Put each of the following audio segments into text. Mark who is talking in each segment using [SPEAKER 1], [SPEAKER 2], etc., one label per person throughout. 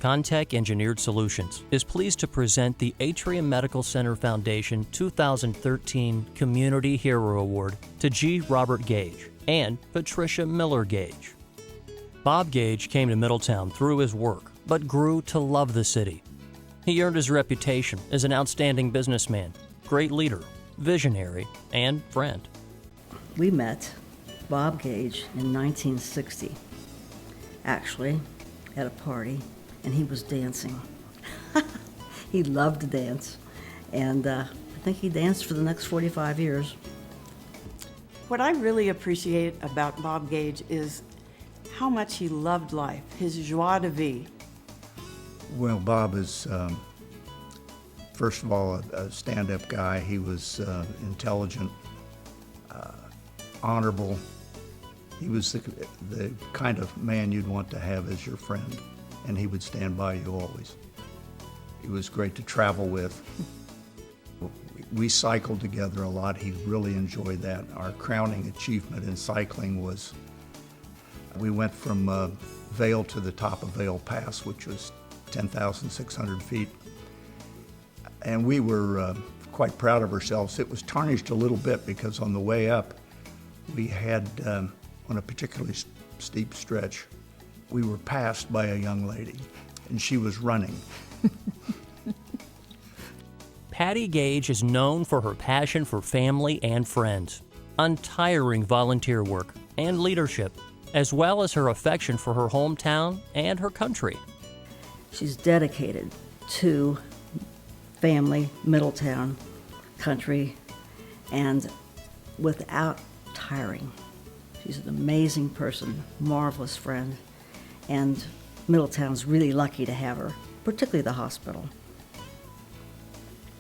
[SPEAKER 1] Contech Engineered Solutions is pleased to present the Atrium Medical Center Foundation 2013 Community Hero Award to G. Robert Gage and Patricia Miller Gage. Bob Gage came to Middletown through his work, but grew to love the city. He earned his reputation as an outstanding businessman, great leader, visionary, and friend.
[SPEAKER 2] We met Bob Gage in 1960, actually, at a party, and he was dancing. He loved to dance, and I think he danced for the next 45 years.
[SPEAKER 3] What I really appreciate about Bob Gage is how much he loved life, his joie de vivre.
[SPEAKER 4] Well, Bob is, first of all, a stand-up guy. He was intelligent, honorable. He was the kind of man you'd want to have as your friend, and he would stand by you always. He was great to travel with. We cycled together a lot. He really enjoyed that. Our crowning achievement in cycling was we went from Vail to the top of Vail Pass, which was 10,600 feet. And we were quite proud of ourselves. It was tarnished a little bit because on the way up, we had, on a particularly steep stretch, we were passed by a young lady, and she was running.
[SPEAKER 1] Patty Gage is known for her passion for family and friends, untiring volunteer work, and leadership, as well as her affection for her hometown and her country.
[SPEAKER 2] She's dedicated to family, Middletown, country, and without tiring. She's an amazing person, marvelous friend, and Middletown's really lucky to have her, particularly the hospital.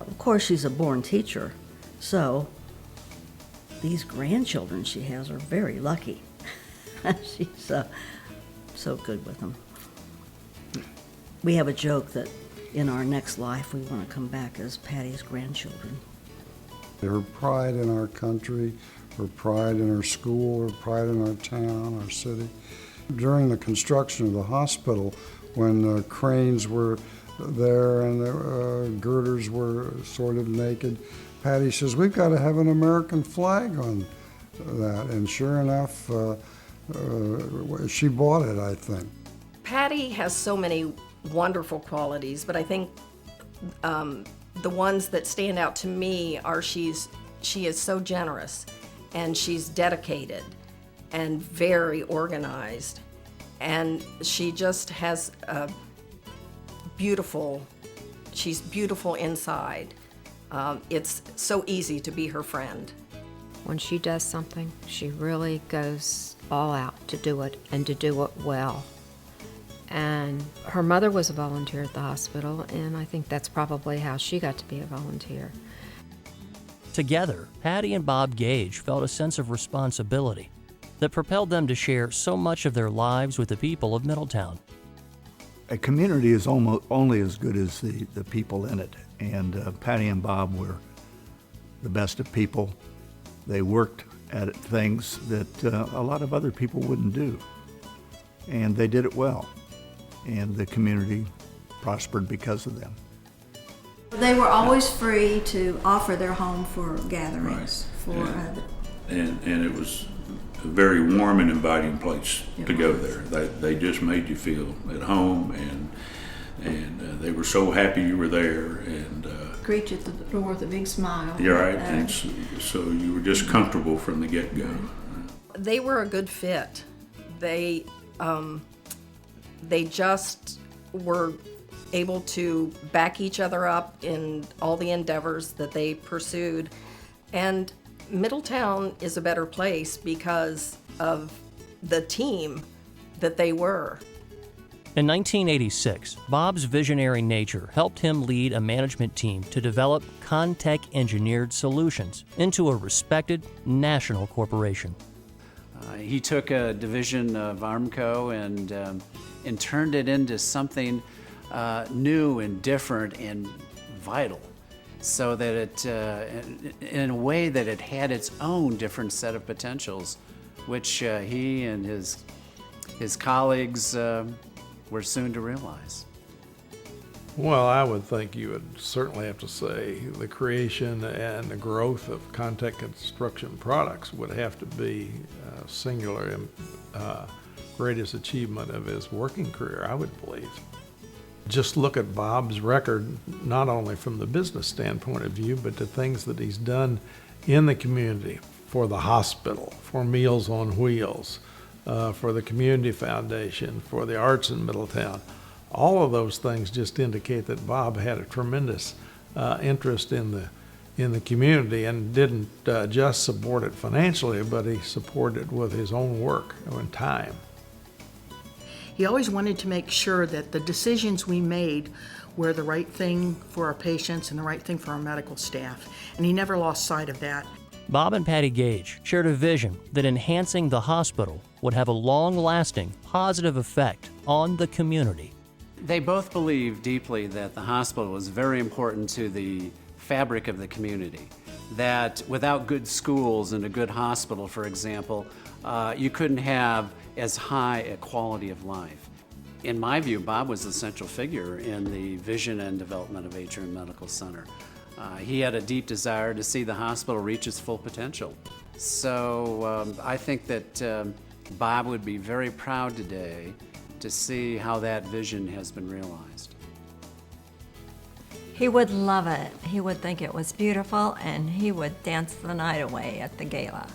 [SPEAKER 2] Of course, she's a born teacher, so these grandchildren she has are very lucky. She's so good with them. We have a joke that in our next life we want to come back as Patty's grandchildren.
[SPEAKER 5] Her pride in our country, her pride in her school, her pride in our town, our city. During the construction of the hospital, when cranes were there and the girders were sort of naked, Patty says, "We've got to have an American flag on that." And sure enough, she bought it, I think.
[SPEAKER 6] Patty has so many wonderful qualities, but I think the ones that stand out to me are she is so generous, and she's dedicated and very organized, and she just has she's beautiful inside. It's so easy to be her friend.
[SPEAKER 7] When she does something, she really goes all out to do it and to do it well. And her mother was a volunteer at the hospital, and I think that's probably how she got to be a volunteer.
[SPEAKER 1] Together, Patty and Bob Gage felt a sense of responsibility that propelled them to share so much of their lives with the people of Middletown.
[SPEAKER 4] A community is almost only as good as the people in it, and Patty and Bob were the best of people. They worked at things that a lot of other people wouldn't do, and they did it well, and the community prospered because of them.
[SPEAKER 8] They were always free to offer their home for gatherings.
[SPEAKER 9] Right. And it was a very warm and inviting place to go there. They just made you feel at home, and they were so happy you were there. And
[SPEAKER 8] greet you at the door with a big smile.
[SPEAKER 9] You're right, and so you were just comfortable from the get-go.
[SPEAKER 6] They were a good fit. They just were able to back each other up in all the endeavors that they pursued. And Middletown is a better place because of the team that they were.
[SPEAKER 1] In 1986, Bob's visionary nature helped him lead a management team to develop Contech Engineered Solutions into a respected national corporation.
[SPEAKER 10] He took a division of Armco and turned it into something new and different and vital, so that it, in a way that it had its own different set of potentials, which he and his colleagues were soon to realize.
[SPEAKER 11] Well, I would think you would certainly have to say the creation and the growth of contact construction products would have to be singular greatest achievement of his working career, I would believe. Just look at Bob's record, not only from the business standpoint of view, but the things that he's done in the community, for the hospital, for Meals on Wheels, for the Community Foundation, for the arts in Middletown. All of those things just indicate that Bob had a tremendous interest in the community and didn't just support it financially, but he supported it with his own work and time.
[SPEAKER 12] He always wanted to make sure that the decisions we made were the right thing for our patients and the right thing for our medical staff, and he never lost sight of that.
[SPEAKER 1] Bob and Patty Gage shared a vision that enhancing the hospital would have a long-lasting positive effect on the community.
[SPEAKER 10] They both believed deeply that the hospital was very important to the fabric of the community, that without good schools and a good hospital, for example, you couldn't have as high a quality of life. In my view, Bob was the central figure in the vision and development of Atrium Medical Center. He had a deep desire to see the hospital reach its full potential. So I think that Bob would be very proud today to see how that vision has been realized.
[SPEAKER 13] He would love it. He would think it was beautiful, and he would dance the night away at the gala.